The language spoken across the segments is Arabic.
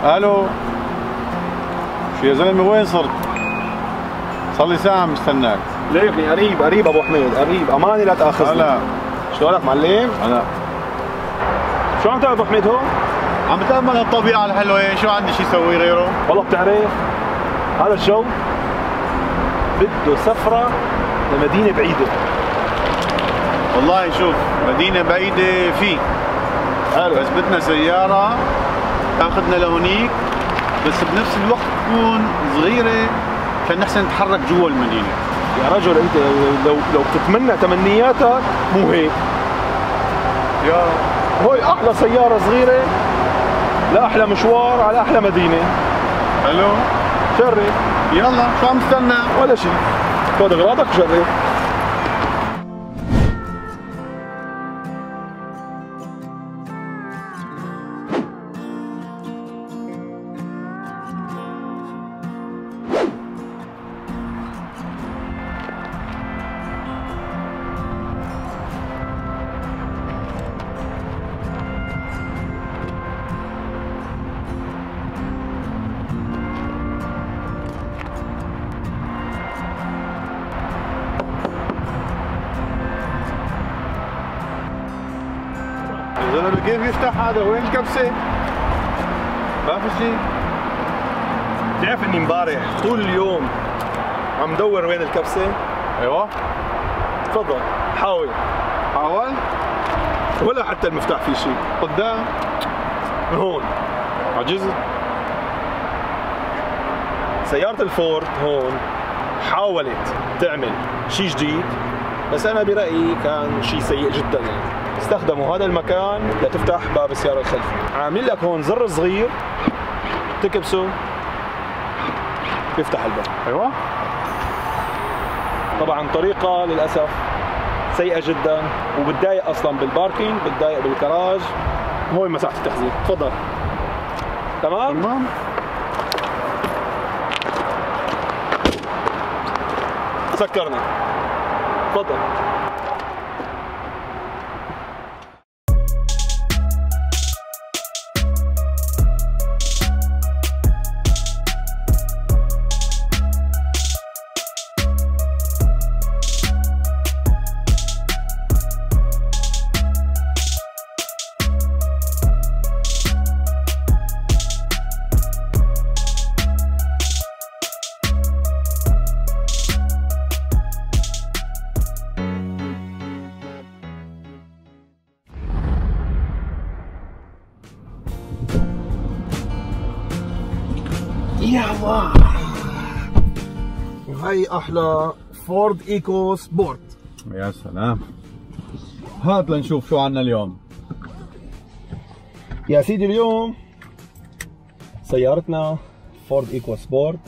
الو، شو يا زلمه وين صرت؟ صار لي ساعة مستناك. ليه يا ابني؟ قريب قريب ابو حميد، قريب، اماني لا تاخذني. هلا شلونك معلم؟ هلا، شو عم تعمل ابو حميد هون؟ عم بتأمل الطبيعة الحلوة، شو عندي شي اسوي غيره؟ والله بتعرف هذا الجو بده سفرة لمدينة بعيدة. والله شوف، مدينة بعيدة فيه حلو، بس بدنا سيارة تاخذنا لهونيك، بس بنفس الوقت تكون صغيرة عشان نحسن نتحرك جوا المدينة. يا رجل انت لو بتتمنى تمنياتك مو هيك. يا هوي احلى سيارة صغيرة لاحلى مشوار على احلى مدينة. حلو، شرف. يلا شو عم تستنى؟ ولا شيء، خذ اغراضك وشرف. يا زلمة كيف يفتح هذا؟ وين الكبسة؟ ما في شيء. بتعرف اني امبارح طول اليوم عم دور وين الكبسة؟ ايوه تفضل حاول. حاول. ولا حتى المفتاح في شيء. قدام من هون عجزت. سيارة الفورد هون حاولت تعمل شيء جديد، بس أنا برأيي كان شيء سيء جدا. يعني استخدموا هذا المكان لتفتح باب السيارة الخلفية. عاملين لك هون زر صغير تكبسه يفتح الباب. ايوه طبعا طريقة للأسف سيئة جدا، وبتضايق أصلا بالباركينج، بتضايق بالكراج. هون مساحة التخزين. تفضل. تمام؟ تمام. سكرنا. تفضل. يا الله، وهي احلى فورد ايكو سبورت. يا سلام، هات لنشوف شو عنا اليوم. يا سيدي اليوم سيارتنا فورد ايكو سبورت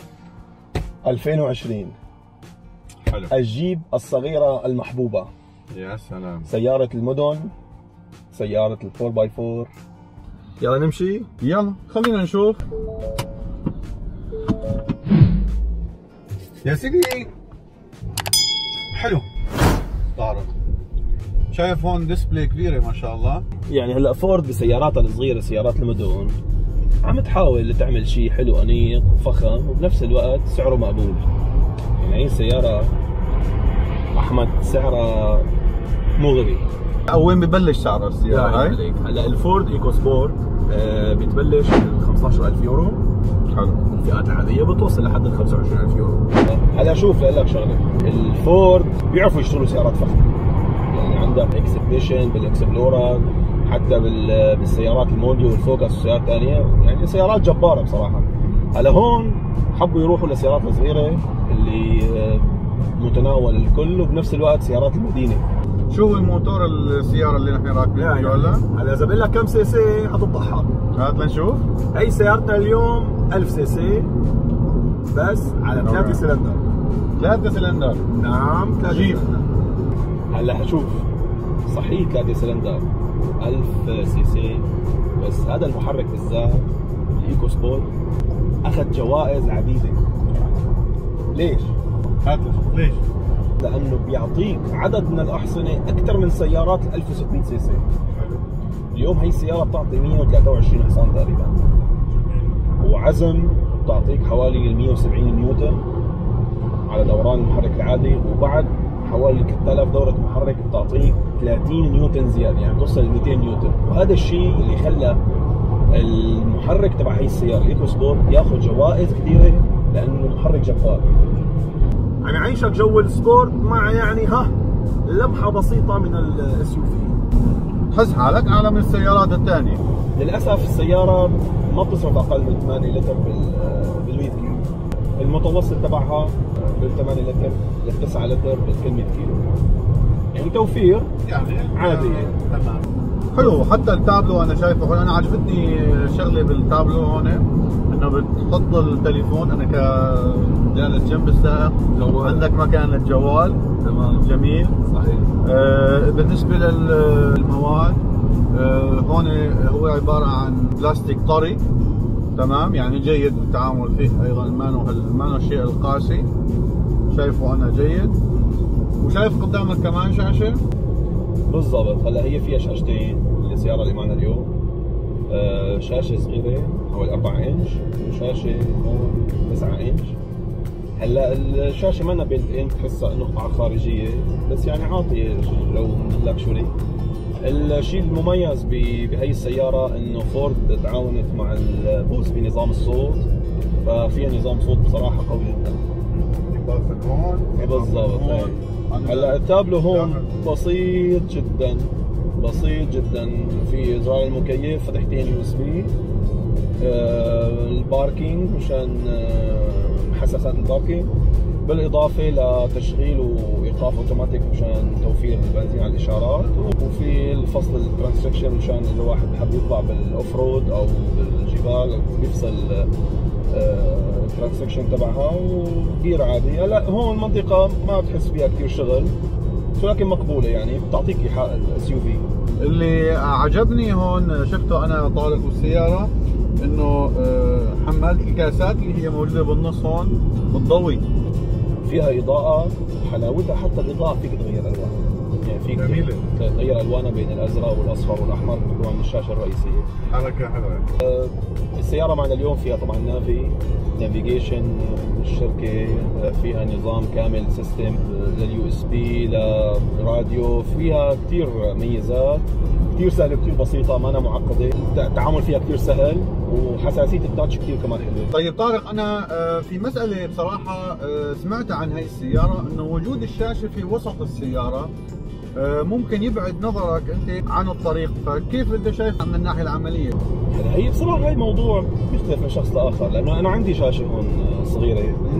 2020. حلو. الجيب الصغيرة المحبوبة. يا سلام، سيارة المدن، سيارة الفور باي فور. يلا نمشي؟ يلا خلينا نشوف. يا سيدي حلو. طارق شايف هون ديسبلاي كبيرة ما شاء الله. يعني هلا فورد بسياراتها الصغيرة، سيارات المدن، عم تحاول تعمل شيء حلو انيق وفخم وبنفس الوقت سعره مقبول. يعني هي السيارة احمد سعرها مغري. وين ببلش سعر السيارة هاي؟ هلا الفورد ايكو سبورت بتبلش من 15000 يورو. حلو. الفئات العادية بتوصل لحد ال 25000 يورو. هلا شوف لك شغلة، الفورد بيعرفوا يشتروا سيارات فخمة. يعني عندك اكسبيشن بالاكسبلورر، حتى بالسيارات المونديو والفوكس والسيارات الثانية، يعني سيارات جبارة بصراحة. هلا هون حبوا يروحوا للسيارات الصغيرة اللي متناول الكل، وبنفس الوقت سيارات المدينة. شو هو الموتور السيارة اللي نحن راكبين فيه هلا؟ هلا اذا بقول لك كم سي سي حتضحك. هات لنشوف. هي سيارتنا اليوم 1000 سي سي بس على 3 سلندر. 3 سلندر. نعم 3 جيب. سلندر. هلا حشوف صحيح 3 سلندر 1000 سي سي، بس هذا المحرك بالذات الايكو سبورت اخذ جوائز عديده. ليش؟ هات لنشوف ليش؟ لانه بيعطيك عدد من الاحصنه اكثر من سيارات 1600 سي سي. اليوم هي السياره بتعطي 123 حصان تقريبا. وعزم بتعطيك حوالي 170 نيوتن على دوران المحرك العادي، وبعد حوالي 3000 دورة محرك بتعطيك 30 نيوتن زيادة، يعني توصل ل 200 نيوتن. وهذا الشيء اللي خلى المحرك تبع هي السيارة الايكو سبورت ياخذ جوائز كثيرة، لأنه محرك جبار. يعني عيشك جو السبورت مع يعني لمحة بسيطة من الاس يو في. تحس حالك أعلى من السيارات الثانية. للأسف السيارة ما بتصرف أقل من 8 لتر بال 100 كيلو. المتوسط تبعها بال 8 لتر ل 9 لتر بكل 100 كيلو. يعني توفير يعني عادي. تمام. حلو. حتى التابلو انا شايفه حلو. انا عجبتني شغله بالتابلو هون انه بتحط التليفون، انا كجالس جنب السائق عندك مكان للجوال. تمام. جميل. صحيح. بالنسبه للمواد هون هو عباره عن بلاستيك طري، تمام، يعني جيد التعامل فيه ايضا، ما الشيء القاسي، شايفه انا جيد. وشايف قدامك كمان شاشه. بالضبط. هلا هي فيها شاشتين السياره اللي معنا اليوم، شاشه صغيره حوالي 4 انش وشاشه هون 9 انش. هلا الشاشه مانا بيلت ان، تحسها انه قطعه خارجيه، بس يعني عاطيه جو لاكشوري. الشيء المميز بهي السياره انه فورد تعاونت مع البوس بنظام الصوت، ففيها نظام صوت بصراحه قوي جدا. بالضبط. هلا التابلو هون بسيط جدا، بسيط جدا. في زرار المكيف، فتحتين يو اس بي، الباركينج مشان حساسات الباركينج، بالاضافه لتشغيل وايقاف اوتوماتيك مشان توفير البنزين على الاشارات، وفي الفصل الترانسكشن مشان اذا واحد حب يطلع بالاوف رود او بالجبال بيفصل الترانسكشن تبعها وجير عادي. هلا هون منطقه ما بتحس فيها كثير شغل، ولكن مقبوله، يعني بتعطيك ايحاء الاس يو في. اللي عجبني هون شفته انا طالق بالسياره انه حمالة الكاسات اللي هي موجوده بالنص هون بتضوي، فيها اضاءه، حلاوتها حتى الاضاءه فيك تغير الوان، يعني فيك تغير الوانها بين الازرق والاصفر والاحمر طبعا من الشاشه الرئيسيه. حركه حلوه. السياره معنا اليوم فيها طبعا نافيجيشن الشركه، فيها نظام كامل سيستم لليو اس بي، لراديو، فيها كثير ميزات، كثير سهله، كثير بسيطه، ما أنا معقده، التعامل فيها كثير سهل، وحساسيه التاتش كثير كمان حلوه. طيب طارق، انا في مساله بصراحه سمعت عن هاي السياره انه وجود الشاشه في وسط السياره ممكن يبعد نظرك انت عن الطريق، فكيف انت شايف من الناحيه العمليه؟ هلا هي بصراحه هاي موضوع بيختلف من شخص لاخر، لانه انا عندي شاشه هون صغيره مثل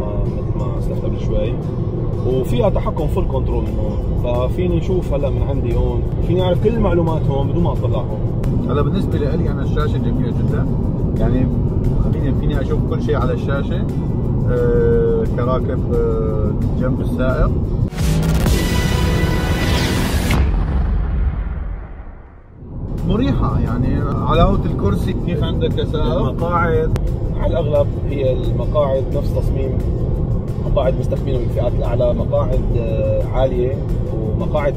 ما اسلفت قبل شوي، وفيها تحكم فول كنترول من هون، ففيني اشوف هلا من عندي هون، فيني اعرف كل المعلومات هون بدون ما اطلع هون. هلا بالنسبه لي انا الشاشه جميله جدا، يعني فيني اشوف كل شيء على الشاشه كراكب جنب السائق. مريحة، يعني علاوة الكرسي كيف عندك كسائق. المقاعد على الأغلب هي المقاعد نفس تصميم مقاعد مستخدمينه بالفئات الأعلى، مقاعد عالية ومقاعد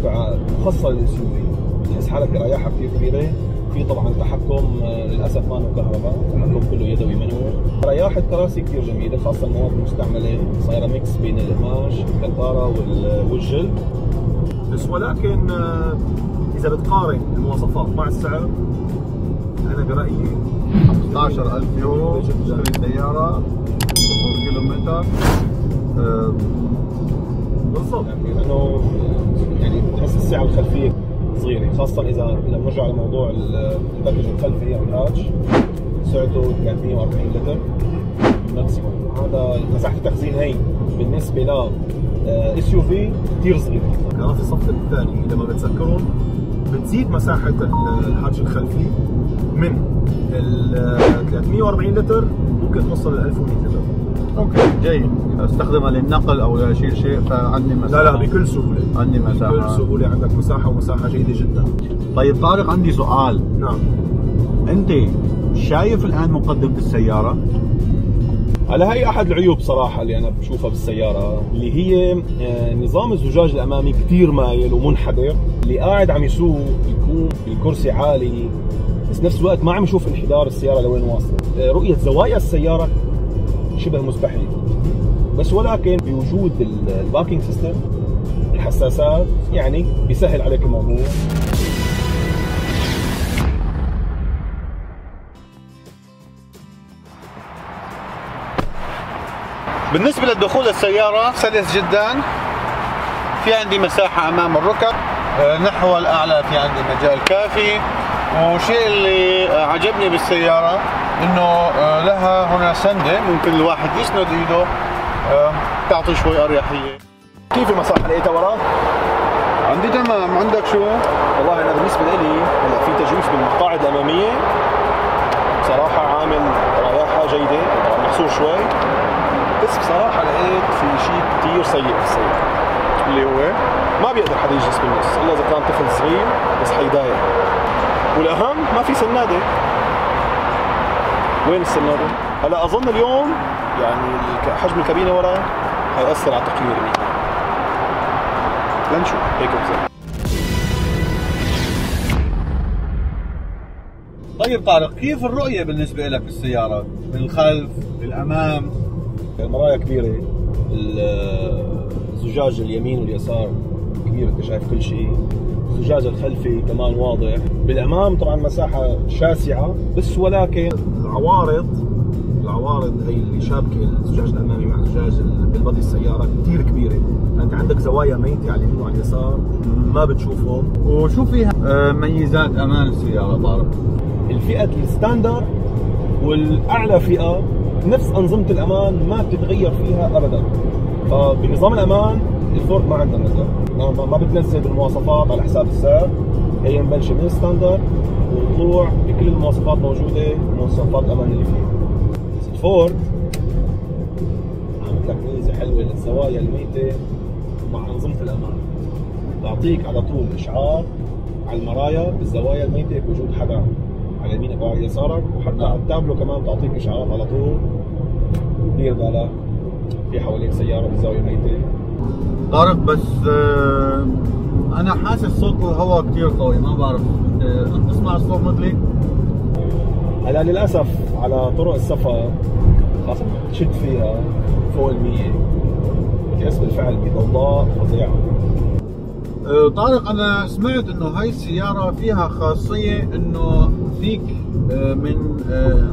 مخصصة للإس يو في، بتحس حالك برياحة كثير كبيرة. في طبعا تحكم للأسف ما له كهرباء، التحكم كله يدوي منوال. رياحة كراسي كثير جميلة، خاصة المواد المستعملة صايرة ميكس بين القماش الكنتارة والجلد. بس ولكن إذا بتقارن المواصفات مع السعر، أنا برأيي 15,000 يورو تشتري سيارة 0 كيلومتر. بالضبط، لأنه يعني بتحس السعة الخلفية صغيرة، خاصة إذا بنرجع لموضوع الباكج الخلفي أو الهاتش، سعته 340 لتر ماكسيموم. هذا مساحة التخزين هي بالنسبة ل اس يو في كثير صغيرة. كمان في الصف الثاني لما بتسكرهم بتزيد مساحة الهاتش الخلفي من ال 340 لتر ممكن توصل ل 1100 لتر. اوكي جيد، استخدمها للنقل او لاشيل شيء فعندي مساحة. لا بكل سهولة، عندي مساحة، بكل سهولة عندك مساحة، ومساحة جيدة جدا. طيب طارق، عندي سؤال. نعم. انت شايف الان مقدمة السيارة؟ على هي احد العيوب صراحه اللي انا بشوفها بالسياره، اللي هي نظام الزجاج الامامي كثير مايل ومنحدر، اللي قاعد عم يسوق يكون الكرسي عالي بس نفس الوقت ما عم نشوف انحدار السياره لوين واصله. رؤيه زوايا السياره شبه مستحيل، بس ولكن بوجود الباكينج سيستم الحساسات يعني بيسهل عليك الموضوع. بالنسبة للدخول السيارة سلس جدا، في عندي مساحة أمام الركب، نحو الأعلى في عندي مجال كافي. والشيء اللي عجبني بالسيارة إنه لها هنا سندة ممكن الواحد يسند إيده، تعطي شوي أريحية. كيف المساحة لقيتها ورا؟ عندي تمام. عندك شو؟ والله أنا بالنسبة لي هلا في تجويف بالمقاعد الأمامية بصراحة عامل رياحة جيدة، طبعا محصور شوي، بس بصراحة لقيت في شيء كثير سيء في السيارة اللي هو ما بيقدر حدا يجلس بالنص إلا إذا كان طفل صغير، بس حيضايق. والأهم ما في سنادة. وين السنادة؟ هلا أظن اليوم يعني حجم الكابينة ورا حيأثر على تقييم الميزان. لنشوف هيك بزي. طيب طارق، كيف الرؤية بالنسبة لك بالسيارة؟ من الخلف، بالأمام؟ المرايا كبيرة، الزجاج اليمين واليسار كبير، انت شايف كل شيء. الزجاج الخلفي كمان واضح. بالامام طبعا مساحة شاسعة، بس ولكن العوارض هي اللي شابكة الزجاج الامامي مع الزجاج بالبادي السيارة كثير كبيرة، فانت عندك زوايا ميتة على اليمين وعلى اليسار ما بتشوفهم. وشو فيها ميزات امان السيارة طارق؟ الفئة الستاندر والاعلى فئة نفس أنظمة الأمان ما بتتغير فيها أبدا. فبنظام الأمان الفورد ما عندها نزل، ما بتنزل بالمواصفات على حساب السعر، هي مبلشة من الستاندر وطلوع بكل المواصفات موجودة، مواصفات الأمان اللي فيها. بس الفورد عملت لك ميزة حلوة للزوايا الميتة مع أنظمة الأمان، تعطيك على طول إشعار على المرايا بالزوايا الميتة بوجود حدا على يمينك وعلى يسارك، وحتى على التابلو كمان تعطيك اشعارات على طول. دير بالك في حواليك سياره بالزاويه ميته. طارق بس انا حاسس صوت الهواء كثير قوي، ما بعرف انت تسمع الصوت مثلي؟ هلا للاسف على طرق السفر خاصة تشد فيها فوق ال100 بتحس بالفعل بضوضاء فظيعه. طارق انا سمعت انه هاي السيارة فيها خاصية انه فيك من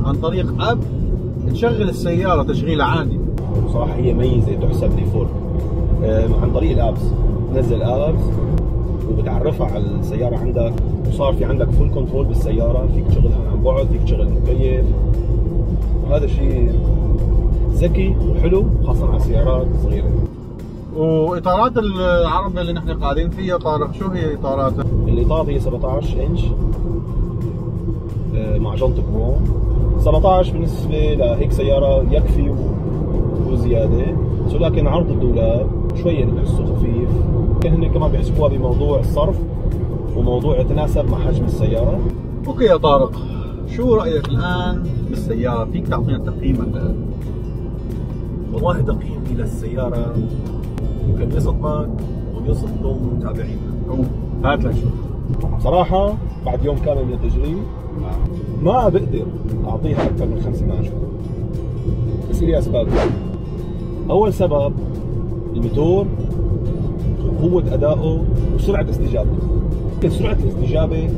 عن طريق اب تشغل السيارة تشغيل عادي. بصراحة هي ميزة تحسب لفورد عن طريق الابس. تنزل ابس وبتعرفها على السيارة عندك، وصار في عندك فول كنترول بالسيارة، فيك تشغلها عن بعد، فيك تشغل المكيف. وهذا شيء ذكي وحلو خاصة على السيارات الصغيرة. واطارات العربة اللي نحن قاعدين فيها طارق، شو هي اطاراتها؟ الاطارات هي 17 انش مع جنطة كروم. 17 بالنسبة لهيك سيارة يكفي وزيادة، ولكن عرض الدولاب شوية بحسه خفيف. هن كمان بيحسبوها بموضوع الصرف وموضوع يتناسب مع حجم السيارة. اوكي يا طارق، شو رأيك الآن بالسيارة؟ فيك تعطينا تقييمك؟ والله تقييمي للسيارة ممكن يصدمك ويصدم متابعينا. هات لك شو. بصراحة بعد يوم كامل من التجريب ما بقدر أعطيها أكثر من 5 من 10. بس لي أسباب. أول سبب الموتور وقوة أدائه وسرعة استجابته. سرعة الاستجابة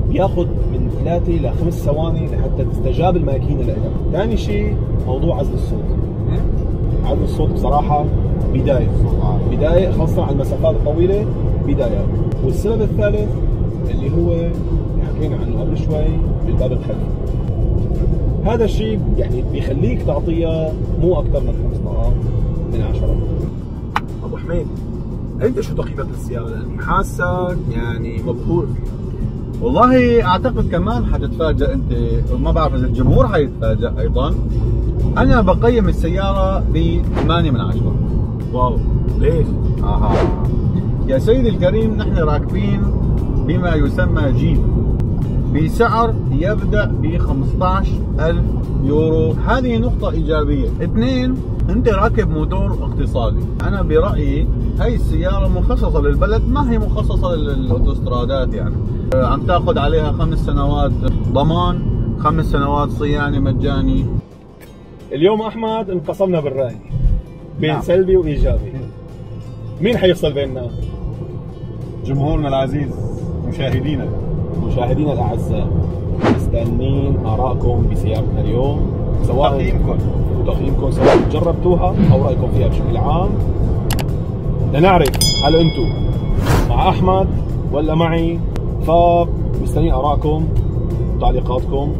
بياخذ من 3 إلى 5 ثواني لحتى تستجاب الماكينة لها. ثاني شيء موضوع عزل الصوت. عزل الصوت بصراحة بداية خاصة على المسافات الطويلة بداية. والسبب الثالث اللي هو اللي حكينا عنه قبل شوي بالباب الخلفي. هذا الشيء يعني بيخليك تعطيها مو أكثر من 5 نقاط من 10. أبو حميد، أنت شو تقييمك للسيارة؟ لأني حاسك يعني مبهور فيها. والله أعتقد كمان حتتفاجأ أنت، وما بعرف إذا الجمهور حيتفاجأ أيضا. أنا بقيم السيارة ب 8 من 10. واو، ليش؟ يا سيدي الكريم، نحن راكبين بما يسمى جيب بسعر يبدأ ب 15,000 يورو. هذه نقطة إيجابية. 2، أنت راكب موتور اقتصادي. أنا برأيي هاي السيارة مخصصة للبلد، ما هي مخصصة للاوتوسترادات يعني. عم تاخذ عليها 5 سنوات ضمان، 5 سنوات صيانة مجاني. اليوم احمد انقسمنا بالرأي بين نعم. سلبي وايجابي. مين حيفصل بيننا؟ جمهورنا العزيز، مشاهدينا الاعزاء، مستنين ارائكم بسيارتنا اليوم، سواء تقييمكم سواء جربتوها او رايكم فيها بشكل عام، لنعرف هل انتم مع احمد ولا معي. فمستنيين ارائكم وتعليقاتكم،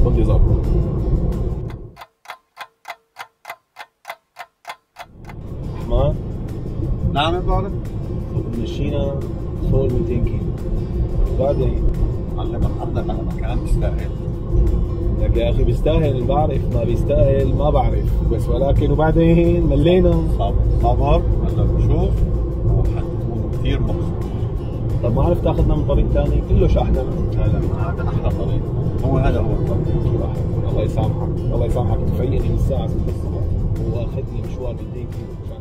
بانتظاركم. احمد نعم يا طارق. مشينا فوق 200 كيلو، بعدين معلم محضر على مكان بيستاهل. لك يا اخي بيستاهل، بعرف ما بيستاهل ما بعرف، بس ولكن وبعدين ملينا. صبر هلا بشوف وحتكون كثير مبسوط. طب ما عرفت تاخذنا من طريق ثاني كله شحنه. لا هذا احلى طريق، هذا هو الطريق. الله يسامحك، الله يسامحك، تفيقني من الساعه 6 الصبح واخذني مشوار 200 كيلو.